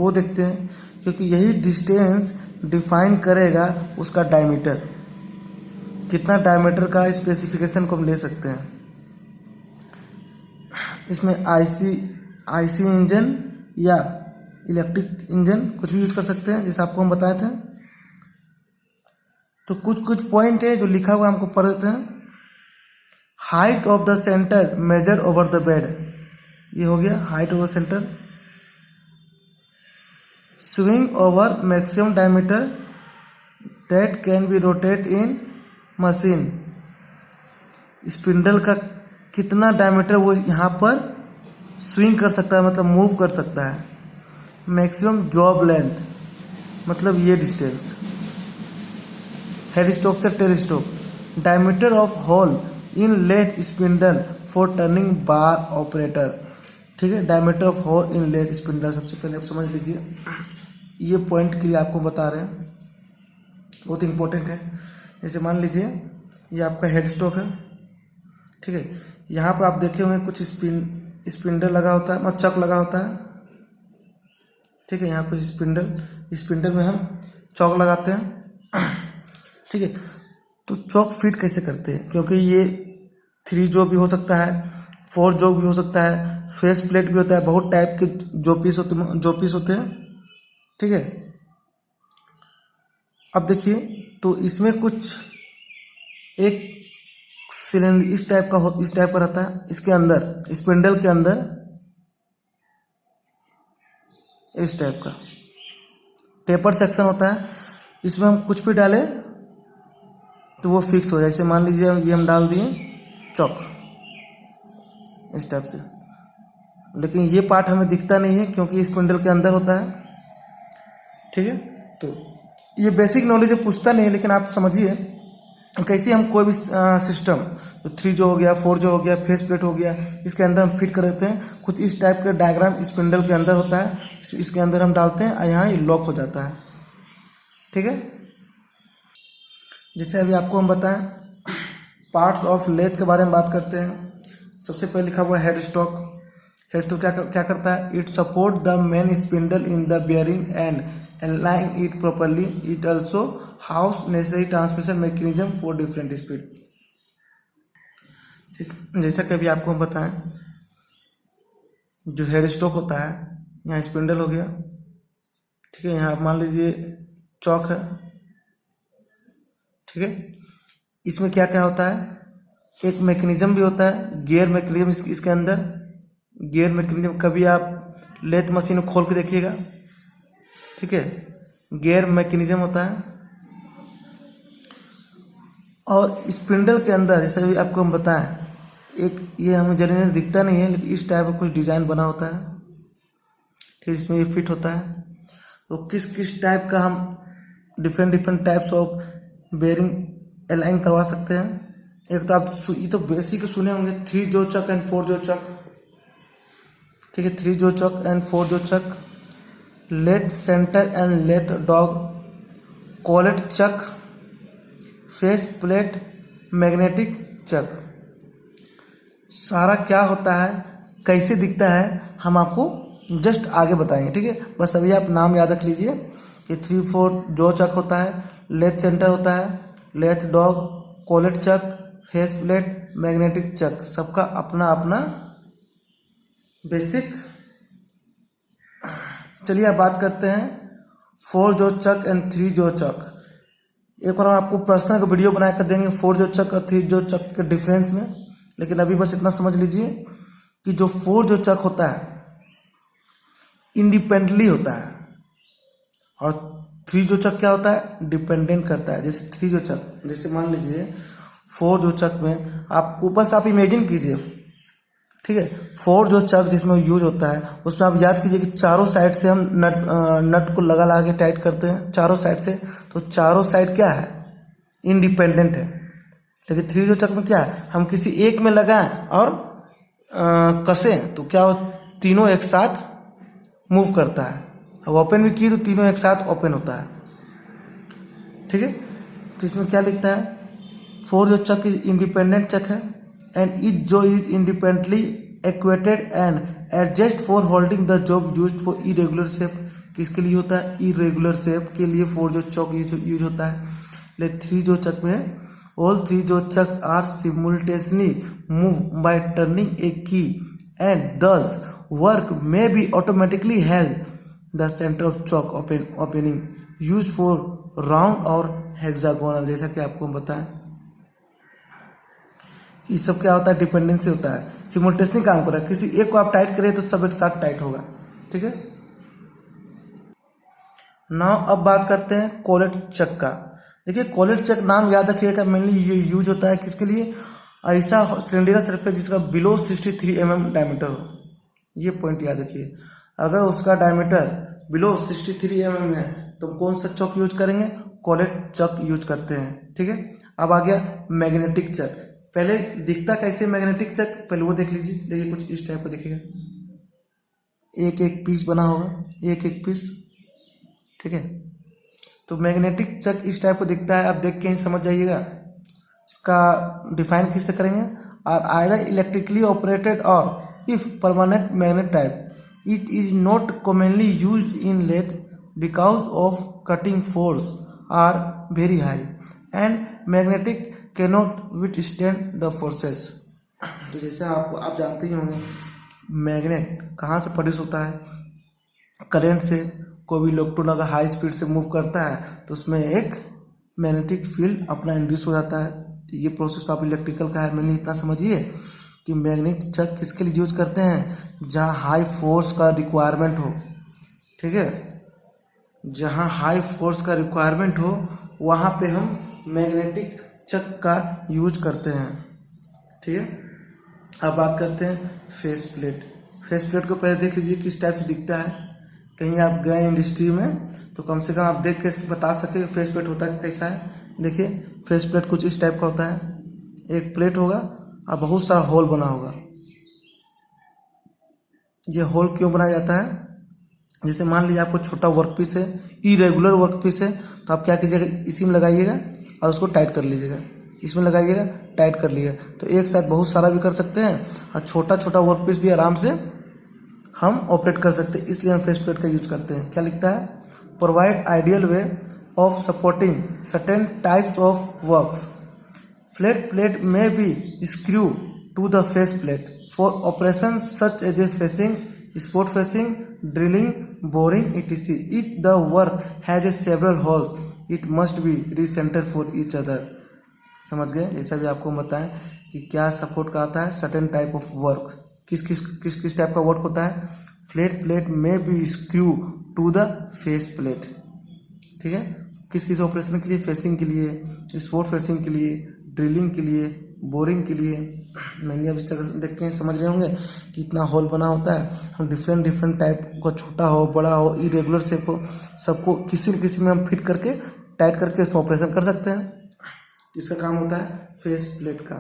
वो देखते हैं, क्योंकि यही डिस्टेंस डिफाइन करेगा उसका डायमीटर। कितना डायमीटर का स्पेसिफिकेशन को हम ले सकते हैं। इसमें आईसी इंजन या इलेक्ट्रिक इंजन कुछ भी यूज कर सकते हैं, जैसे आपको हम बताए थे। तो कुछ कुछ पॉइंट है जो लिखा हुआ हमको पढ़ देते हैं। Height of the centre measure over the bed, ये हो गया height over centre. Swing over maximum diameter that can be rotate in machine, spindle का कितना डायमीटर वो यहाँ पर स्विंग कर सकता है, मतलब मूव कर सकता है। मैक्सिमम जॉब लेंथ, मतलब ये डिस्टेंस। हेड स्टॉक से tail stock, diameter of hole in lathe spindle for turning bar operator. ठीक है, diameter of hole in lathe spindle, सबसे पहले आप समझ लीजिए। ये पॉइंट के लिए आपको बता रहे हैं, बहुत इंपॉर्टेंट है। जैसे मान लीजिए ये आपका हेड स्टॉक है, ठीक है। यहाँ पर आप देखे होंगे कुछ स्पिंडल लगा होता है, चक लगा होता है, ठीक है। यहाँ कुछ स्पिंडल में हम चौक लगाते हैं, ठीक है। तो चौक फिट कैसे करते हैं, क्योंकि ये 3 जो भी हो सकता है, 4 जो भी हो सकता है, फेस प्लेट भी होता है, बहुत टाइप के जो पीस होते हैं, ठीक है। अब देखिए, तो इसमें कुछ एक सिलेंडर इस टाइप का रहता है, इसके अंदर स्पिंडल के अंदर इस टाइप का टेपर सेक्शन होता है। इसमें हम कुछ भी डालें तो वो फिक्स हो जाए। जैसे मान लीजिए ये हम डाल दिए चौक इस टाइप से, लेकिन ये पार्ट हमें दिखता नहीं है क्योंकि स्पिंडल के अंदर होता है, ठीक है। तो ये बेसिक नॉलेज पूछता नहीं है, लेकिन आप समझिए कैसे हम कोई भी सिस्टम, तो 3 जो हो गया, 4 जो हो गया, फेस प्लेट हो गया, इसके अंदर हम फिट कर देते हैं। कुछ इस टाइप का डायग्राम स्पिंडल के अंदर होता है, इसके अंदर हम डालते हैं और यहाँ ये लॉक हो जाता है, ठीक है। जैसे अभी आपको हम बताएं, पार्ट्स ऑफ लेथ के बारे में बात करते हैं। सबसे पहले लिखा हुआ है हेड स्टॉक। हेड स्टॉक क्या करता है? It support the main spindle in the bearing and align it properly. It also house necessary transmission mechanism for different speed. जैसा कि अभी आपको हम बताएं, जो हेड स्टॉक होता है, यहाँ स्पिंडल हो गया, ठीक है। यहाँ मान लीजिए चौक है, ठीक है। इसमें क्या क्या होता है? एक मैकेनिज्म भी होता है, गियर मैकेनिज्म। इसके अंदर गियर मैकेनिज्म, कभी आप लेथ मशीन को खोल के देखिएगा, ठीक है, गियर मैकेनिज्म होता है। और स्पिंडल के अंदर, जैसे भी आपको हम बताएं, एक ये हमें जनरली दिखता नहीं है, लेकिन इस टाइप का कुछ डिजाइन बना होता है, ठीक, इसमें ये फिट होता है। तो किस किस टाइप का हम different types of bearing align करवा सकते हैं। एक तो आप ये तो बेसिक सुने होंगे, 3 जो चक एंड 4 जो चक, ठीक है, 3 जो चक and 4 jaw chuck, lathe centre and lathe dog, collet chuck, face plate, magnetic chuck. सारा क्या होता है, कैसे दिखता है, हम आपको जस्ट आगे बताएंगे, ठीक है। बस अभी आप नाम याद रख लीजिए कि 3 4 जो चक होता है, लेथ सेंटर होता है, lathe dog, collet chuck, face plate, magnetic चक। सबका अपना अपना बेसिक। चलिए अब बात करते हैं 4 जो चक एंड 3 जो चक। एक बार हम आपको पर्सनल वीडियो बना कर देंगे 4 जो चक और 3 जो चक के डिफरेंस में, लेकिन अभी बस इतना समझ लीजिए कि जो 4 जो चक होता है इंडिपेंडेंटली होता है, और 3 जो चक क्या होता है, डिपेंडेंट करता है। जैसे 3 जो चक, जैसे मान लीजिए 4 जो चक में आपको बस आप इमेजिन कीजिए, ठीक है, 4 जो चक जिसमें यूज होता है, उसमें आप याद कीजिए कि चारों साइड से हम नट को लगा के टाइट करते हैं, चारों साइड से। तो चारों साइड क्या है, इंडिपेंडेंट है। लेकिन 3 जो चक में क्या है, हम किसी एक में लगाएं और कसें तो क्या हो, तीनों एक साथ मूव करता है। अब ओपन भी की तो तीनों एक साथ ओपन होता है, ठीक है। तो इसमें क्या लिखता है, 4 jaw Chak is independent chuck है, and each jaw is independently actuated and adjust for holding the job used for irregular shape किसके लिए होता है, इरेगुलर शेप के लिए 4 जो चौक यूज होता है। ले 3 जो चक में ऑल 3 जो चक्स आर सिमुलटेसली मूव बाय टर्निंग ए की एंड दस वर्क में be automatically held the centre of chalk opening use for round और हेक्सागोनल। जैसा कि आपको बताएं ये सब क्या होता है, डिपेंडेंसी होता है, सिमुलटेसली काम कर रहा है, किसी एक को आप टाइट करें तो सब एक साथ टाइट होगा। ठीक है, नाउ अब बात करते हैं कॉलेट चक का। देखिए कॉलेट चक नाम याद रखिएगा, मेनली ये यूज होता है किसके लिए, ऐसा सिलेंडर सरफेस जिसका बिलो 63 mm डायमीटर हो। ये पॉइंट याद रखिए, अगर उसका डायमीटर बिलो 63 mm है तो कौन सा चक यूज करेंगे, कॉलेट चक यूज करते हैं। ठीक है, अब आ गया मैग्नेटिक चक। पहले दिखता कैसे मैग्नेटिक चक, पहले वो देख लीजिए। देखिए कुछ इस टाइप का दिखेगा, एक एक पीस बना होगा, एक एक पीस। ठीक है, तो मैग्नेटिक चक इस टाइप को दिखता है, आप देख के ही समझ जाइएगा। इसका डिफाइन किस तरह करेंगे, आर आइदर इलेक्ट्रिकली ऑपरेटेड और if permanent magnet type it is not commonly used in lathe because of cutting force are very high and magnetic cannot withstand the forces. तो जैसे आप जानते ही होंगे मैग्नेट कहाँ से प्रोड्यूस होता है, करंट से। कोई भी इलेक्ट्रॉन अगर हाई स्पीड से मूव करता है तो उसमें एक मैग्नेटिक फील्ड अपना इंड्यूस हो जाता है। तो ये प्रोसेस तो आप इलेक्ट्रिकल का है, मैंने इतना समझिए कि मैग्नेट चक किसके लिए यूज करते हैं, जहाँ हाई फोर्स का रिक्वायरमेंट हो। ठीक है, जहाँ हाई फोर्स का रिक्वायरमेंट हो वहाँ पे हम मैग्नेटिक चक का यूज करते हैं। ठीक है, अब बात करते हैं फेस प्लेट। फेस प्लेट को पहले देख लीजिए किस टाइप से दिखता है। कहीं आप गए इंडस्ट्री में तो कम से कम आप देख के बता सके फेस प्लेट होता है कैसा है। देखिए फेस प्लेट कुछ इस टाइप का होता है, एक प्लेट होगा और बहुत सारा होल बना होगा। ये होल क्यों बनाया जाता है, जैसे मान लीजिए आपको छोटा वर्क पीस है, इरेगुलर वर्क पीस है, तो आप क्या कीजिएगा, इसी में लगाइएगा और उसको टाइट कर लीजिएगा, इसमें लगाइएगा टाइट कर लिएगा। तो एक साथ बहुत सारा भी कर सकते हैं और छोटा छोटा वर्क पीस भी आराम से हम ऑपरेट कर सकते हैं, इसलिए हम फेस प्लेट का यूज करते हैं। क्या लिखता है, provide ideal way of supporting certain types of works. Flat plate में be screw to the face plate for operation such as a facing, spot facing, drilling, boring etc. If the work has a several holes it must be recentre for each other. समझ गए, जैसा भी आपको बताएं कि क्या support का आता है, सर्टेन टाइप ऑफ वर्क, किस किस टाइप का वर्क होता है, फ्लैट प्लेट में be screw to the face plate. ठीक है, किस किस ऑपरेशन के लिए, फेसिंग के लिए, स्पोर्ट फेसिंग के लिए, ड्रिलिंग के लिए, बोरिंग के लिए। मैंने अब इस तरह से देख के समझ रहे होंगे कि इतना होल बना होता है, हम डिफरेंट टाइप का, छोटा हो बड़ा हो इरेगुलर शेप हो, सबको किसी न किसी में हम फिट करके टाइट करके इसमें ऑपरेशन कर सकते हैं। इसका काम होता है फेस प्लेट का।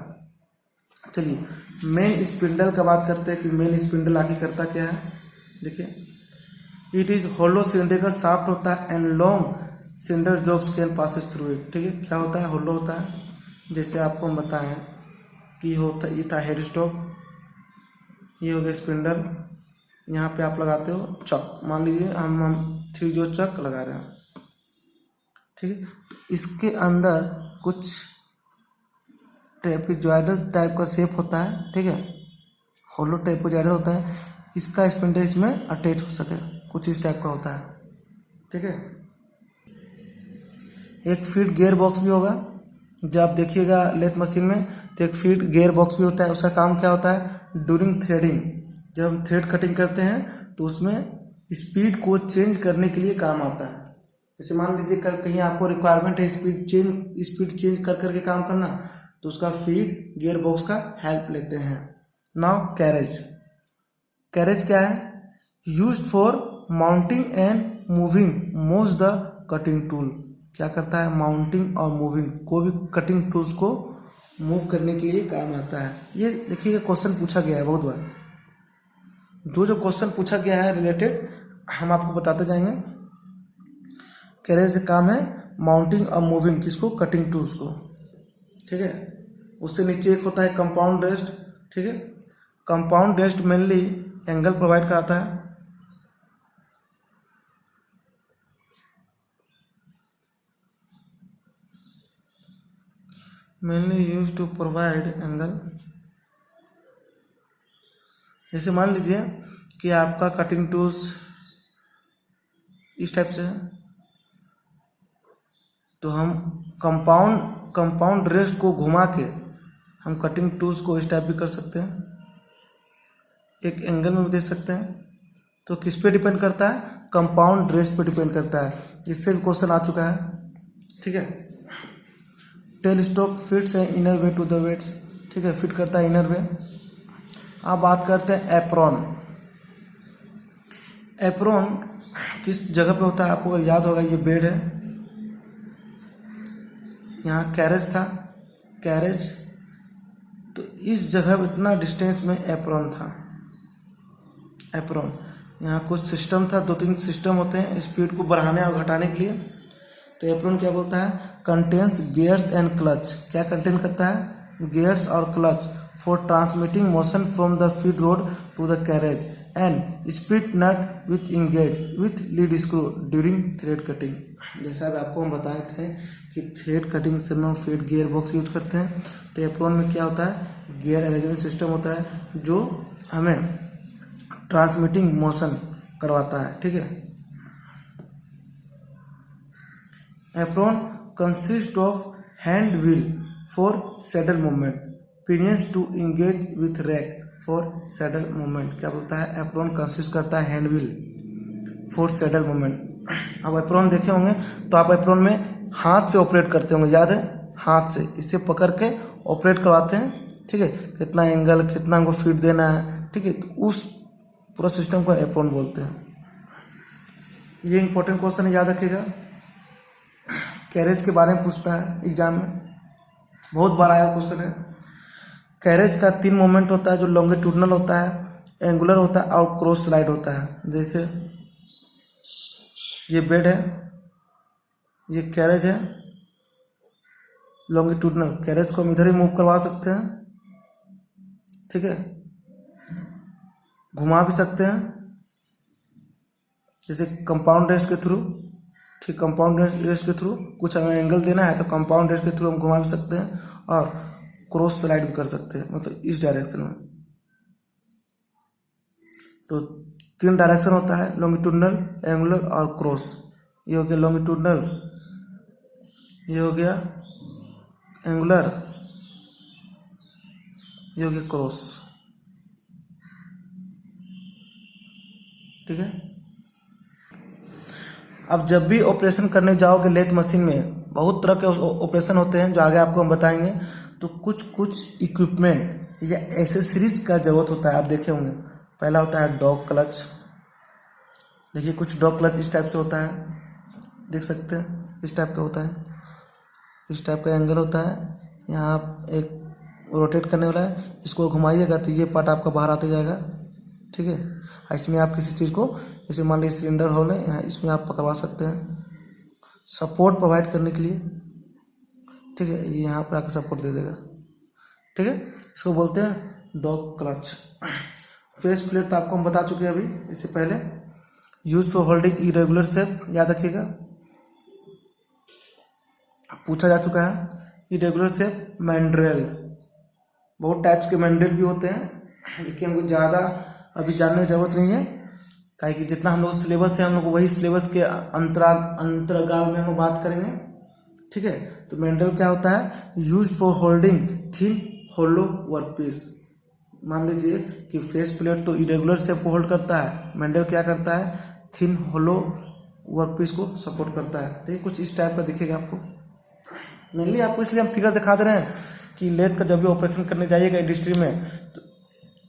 चलिए मेन स्पिंडल का बात करते हैं कि मेन स्पिंडल आखिर करता क्या है। देखिए it is hollow cylindrical shaft होता है and long cylinder jobs can passes through it. ठीक है, क्या होता है, होलो होता है। जैसे आपको हम बताएं कि होता, ये था हेड स्टॉक, ये हो गया स्पिंडल, यहाँ पे आप लगाते हो चक, मान लीजिए हम 3 जो चक लगा रहे हैं। ठीक है, इसके अंदर कुछ ट्रेपेजॉइडल टाइप का शेप होता है। ठीक है, होलो ट्रेपेजॉइडल होता है, इसका स्पिंडल इसमें अटैच हो सके, कुछ इस टाइप का होता है। ठीक है, एक फीड गियर बॉक्स भी होगा, जब आप देखिएगा लेथ मशीन में तो एक फीड गियर बॉक्स भी होता है। उसका काम क्या होता है, ड्यूरिंग थ्रेडिंग, जब हम थ्रेड कटिंग करते हैं तो उसमें स्पीड को चेंज करने के लिए काम आता है। जैसे मान लीजिए कहीं आपको रिक्वायरमेंट है स्पीड चेंज कर करके काम करना, तो उसका फीड गियर बॉक्स का हेल्प लेते हैं। नाउ कैरेज, कैरेज क्या है, used for mounting and moving most the cutting tool. क्या करता है, माउंटिंग और मूविंग, कोई भी कटिंग टूल्स को मूव करने के लिए काम आता है। ये देखिएगा क्वेश्चन पूछा गया है बहुत बार, जो क्वेश्चन पूछा गया है रिलेटेड हम आपको बताते जाएंगे। कैरेज का काम है माउंटिंग और मूविंग, किसको, कटिंग टूल्स को। ठीक है, उससे नीचे एक होता है कंपाउंड रेस्ट। ठीक है, compound rest mainly angle provide कराता है। Mainly use to provide angle. जैसे मान लीजिए कि आपका कटिंग टूल्स इस टाइप से है, तो हम कंपाउंड रेस्ट को घुमा के हम कटिंग टूल्स को इस टाइप भी कर सकते हैं, एक एंगल में भी दे सकते हैं। तो किस पे डिपेंड करता है? कंपाउंड रेस्ट पे डिपेंड करता है। इससे भी क्वेश्चन आ चुका है, ठीक है। टेल स्टॉक फिट्स है inner way to the weights, ठीक है, फिट करता है इनर वे। अब बात करते हैं एप्रॉन। एप्रॉन किस जगह पे होता है? आपको अगर याद होगा, ये बेड है, यहाँ कैरेज था, कैरेज, तो इस जगह इतना डिस्टेंस में एप्रॉन था। एप्रॉन यहाँ कुछ सिस्टम था, 2-3 सिस्टम होते हैं स्पीड को बढ़ाने और घटाने के लिए। तो एप्रॉन क्या बोलता है? Contains gears and clutch. क्या कंटेन करता है? गियर्स और clutch for transmitting motion from the feed rod to the carriage and speed nut with engage with lead screw during thread cutting. जैसा अब आपको हम बताए थे कि थ्रेड कटिंग से हम फीड गियर बॉक्स यूज करते हैं। तो एप्रॉन में क्या होता है? गियर अरेंजमेंट सिस्टम होता है जो हमें ट्रांसमिटिंग मोशन करवाता है, ठीक है। Apron consist of hand wheel for saddle movement, pinions to engage with rack for saddle movement. क्या बोलता है? एप्रॉन कंसिस्ट करता है hand wheel for saddle movement. अब एप्रॉन देखे होंगे तो आप एप्रॉन में हाथ से ऑपरेट करते होंगे, याद है? हाथ से इसे पकड़ के ऑपरेट करवाते हैं, ठीक है। कितना एंगल, कितना हमको फीड देना है, ठीक है, तो उस पूरा सिस्टम को एप्रॉन बोलते हैं। ये इंपॉर्टेंट क्वेश्चन है, याद रखिएगा। कैरेज के बारे में पूछता है एग्जाम में, बहुत बार आया क्वेश्चन है। कैरेज का 3 मोमेंट होता है, जो लॉन्गिट्यूडनल होता है, एंगुलर होता है और क्रॉस स्लाइड होता है। जैसे ये बेड है, ये कैरेज है, लॉन्गिट्यूडनल। कैरेज को हम इधर ही मूव करवा सकते हैं, ठीक है, घुमा भी सकते हैं, जैसे कंपाउंड रेस्ट के थ्रू, ठीक, कंपाउंड रेस्ट के थ्रू कुछ हमें एंगल देना है तो कंपाउंड रेस्ट के थ्रू हम घुमा भी सकते हैं और क्रॉस स्लाइड भी कर सकते हैं, मतलब इस डायरेक्शन में। तो 3 डायरेक्शन होता है, लॉन्गिट्यूडनल, एंगुलर और क्रॉस। ये हो गया लॉन्गिट्यूडनल, ये हो गया एंगुलर, ये हो गया क्रॉस, ठीक है। अब जब भी ऑपरेशन करने जाओगे लेथ मशीन में, बहुत तरह के ऑपरेशन होते हैं जो आगे आपको हम बताएंगे। तो कुछ कुछ इक्विपमेंट या एसेसरीज का जरूरत होता है, आप देखे होंगे। पहला होता है डॉग क्लच। देखिए कुछ डॉग क्लच इस टाइप से होता है, देख सकते हैं, इस टाइप का होता है, इस टाइप का एंगल होता है। यहाँ एक रोटेट करने वाला है, इसको घुमाइएगा तो ये पार्ट आपका बाहर आते जाएगा, ठीक है। इसमें आप किसी चीज़ को, जैसे मान लीजिए सिलेंडर होल है यहाँ, इसमें आप पकड़वा सकते हैं सपोर्ट प्रोवाइड करने के लिए, ठीक है। ये यहाँ पर आकर सपोर्ट दे देगा, ठीक है। इसको बोलते हैं डॉग क्लच। फेस प्लेट तो आपको हम बता चुके हैं अभी इससे पहले। Use for holding irregular shape, याद रखिएगा, पूछा जा चुका है। इरेगुलर शेप मैंड्रेल, बहुत टाइप्स के मैंड्रेल भी होते हैं, लेकिन हमको ज़्यादा अभी जानने की जरूरत नहीं है, काहे कि जितना हम लोग सिलेबस है हम लोग वही सिलेबस के अंतराल में हम लोग बात करेंगे, ठीक है। तो मैंड्रेल क्या होता है? Use for holding thin hollow workpiece. मान लीजिए कि फेस प्लेट तो इरेगुलर शेप को होल्ड करता है, मैंड्रेल क्या करता है? थिन होलो वर्कपीस को सपोर्ट करता है। तो ये कुछ इस टाइप का दिखेगा आपको। मेनली आपको इसलिए हम फिगर दिखा दे रहे हैं कि लेथ का जब भी ऑपरेशन करने जाइएगा इंडस्ट्री में तो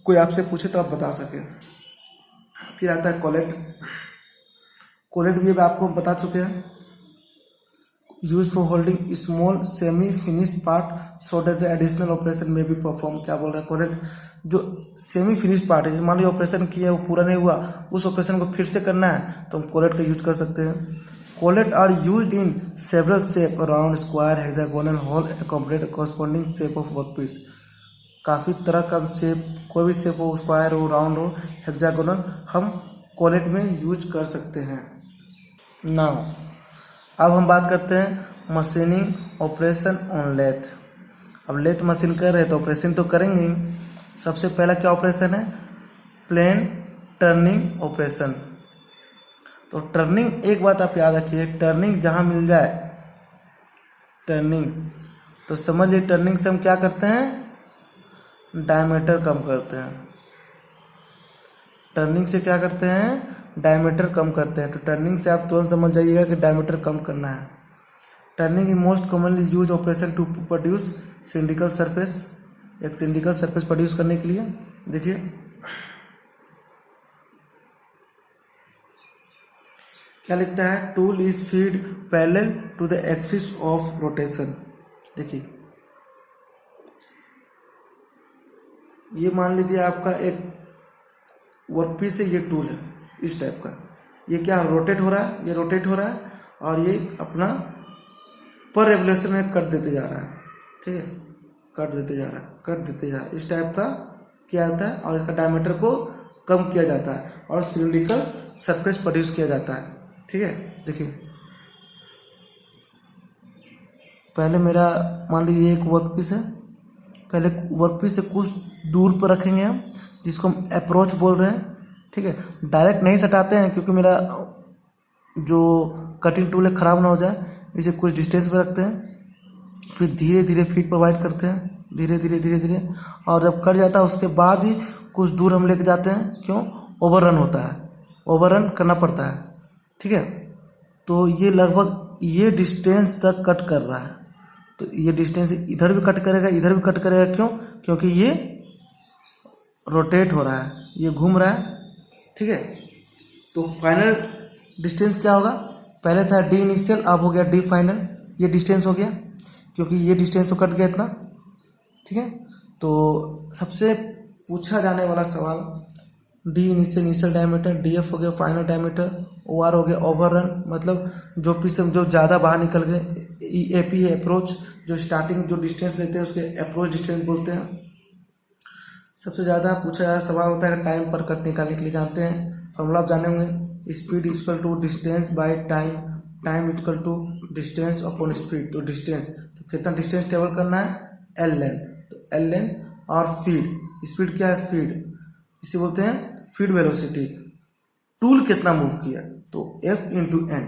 कोई आपसे पूछे तो आप बता सके। फिर आता है कोलेट। कोलेट भी आपको बता चुके हैं, use for holding small semi finished part so that the additional operation में भी परफॉर्म। क्या बोल रहा है? कोलेट जो सेमी फिनिश्ड पार्ट है, मान लीजिए ऑपरेशन किया वो पूरा नहीं हुआ, उस ऑपरेशन को फिर से करना है तो हम कोलेट का यूज कर सकते हैं। Collet are used in several shape, round, square, hexagonal, hole, accommodate corresponding shape of workpiece. काफ़ी तरह का शेप, कोई भी शेप हो, स्क्वायर हो, राउंड हो, हेक्सागोनल, हम कोलेट में यूज कर सकते हैं। नाउ अब हम बात करते हैं मशीनिंग ऑपरेशन ऑन लेथ। अब लेथ मशीन कर रहे हैं तो ऑपरेशन तो करेंगे ही। सबसे पहला क्या ऑपरेशन है, प्लेन टर्निंग ऑपरेशन। तो टर्निंग, एक बात आप याद रखिए, टर्निंग जहां मिल जाए टर्निंग, तो समझ लीजिए टर्निंग से हम क्या करते हैं, डायमीटर कम करते हैं। टर्निंग से क्या करते हैं, डायमीटर कम करते हैं। तो टर्निंग से आप तुरंत समझ जाइएगा कि डायमीटर कम करना है। Turning is most commonly use operation to produce cylindrical surface, एक सिलिंड्रिकल सरफेस प्रोड्यूस करने के लिए। देखिए क्या लिखता है, tool is feed parallel to the axis of rotation. देखिए ये मान लीजिए आपका एक वर्कपीस है, ये टूल है इस टाइप का, ये क्या रोटेट हो रहा है, ये रोटेट हो रहा है और ये अपना पर रेवोल्यूशन में कट देते जा रहा है, ठीक है, कट देते जा रहा है, कट देते जा रहा है, इस टाइप का किया जाता है और इसका डायमीटर को कम किया जाता है और सिलिंड्रिकल सरफेस प्रोड्यूस किया जाता है, ठीक है। देखिए पहले मेरा मान लीजिए एक वर्कपीस है, पहले वर्कपीस से कुछ दूर पर रखेंगे हम, जिसको हम अप्रोच बोल रहे हैं, ठीक है। डायरेक्ट नहीं सटाते हैं क्योंकि मेरा जो कटिंग टूल है ख़राब ना हो जाए, इसे कुछ डिस्टेंस पे रखते हैं, फिर धीरे धीरे फीड प्रोवाइड करते हैं, धीरे धीरे धीरे धीरे, और जब कट जाता है उसके बाद ही कुछ दूर हम लेके जाते हैं। क्यों, ओवररन होता है, ओवररन करना पड़ता है, ठीक है। तो ये लगभग ये डिस्टेंस तक कट कर रहा है, तो ये डिस्टेंस इधर भी कट करेगा, इधर भी कट करेगा, क्यों, क्योंकि ये रोटेट हो रहा है, ये घूम रहा है, ठीक है। तो फाइनल डिस्टेंस क्या होगा, पहले था डी इनिशियल, अब हो गया डी फाइनल, ये डिस्टेंस हो गया क्योंकि ये डिस्टेंस तो कट गया इतना, ठीक है। तो सबसे पूछा जाने वाला सवाल, D initial initial diameter, D F हो गया फाइनल डायमीटर, ओ आर हो गया ओवररन, मतलब जो पी से जो ज़्यादा बाहर निकल गए, ए पी है अप्रोच, जो स्टार्टिंग जो डिस्टेंस लेते हैं उसके अप्रोच डिस्टेंस बोलते हैं। सबसे ज़्यादा पूछा जाता सवाल होता है टाइम पर कट निकालने के लिए, जानते हैं फॉर्मूला आप जाने होंगे, speed equal to distance by time, time equal to distance upon speed. तो डिस्टेंस, तो कितना डिस्टेंस ट्रेवल करना है, एल लेंथ, तो एल लेंथ और फीड, स्पीड क्या है, फीड, इसे बोलते हैं फीड वेलोसिटी, टूल कितना मूव किया, तो एफ इंटू एन,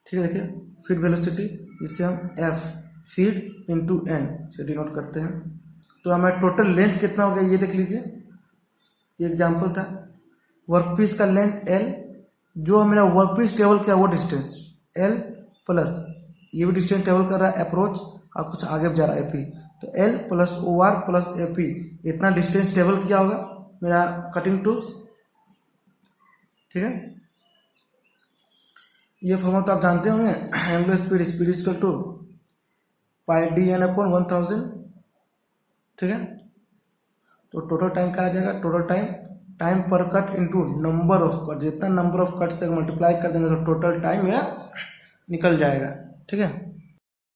ठीक है। देखिए फीड वेलोसिटी, जिससे हम एफ फीड इंटू एन से डिनोट करते हैं। तो हमारा टोटल लेंथ कितना हो गया ये देख लीजिए, ये एग्जांपल था, वर्कपीस का लेंथ एल, जो मेरा वर्कपीस ट्रेवल किया वो डिस्टेंस एल प्लस ये भी डिस्टेंस ट्रेवल कर रहा है अप्रोच और कुछ आगे जा रहा है एपी, तो L plus O R plus AP, इतना डिस्टेंस ट्रेवल किया होगा मेरा कटिंग टूल्स, ठीक है। ये फॉर्मूला तो आप जानते होंगे, angular speed, speed equal to pi D N upon 1000, ठीक है। तो टोटल टाइम क्या आ जाएगा, टोटल टाइम, टाइम पर cut into number of cut, जितना नंबर ऑफ कट से मल्टीप्लाई कर देंगे तो टोटल टाइम यह निकल जाएगा, ठीक है।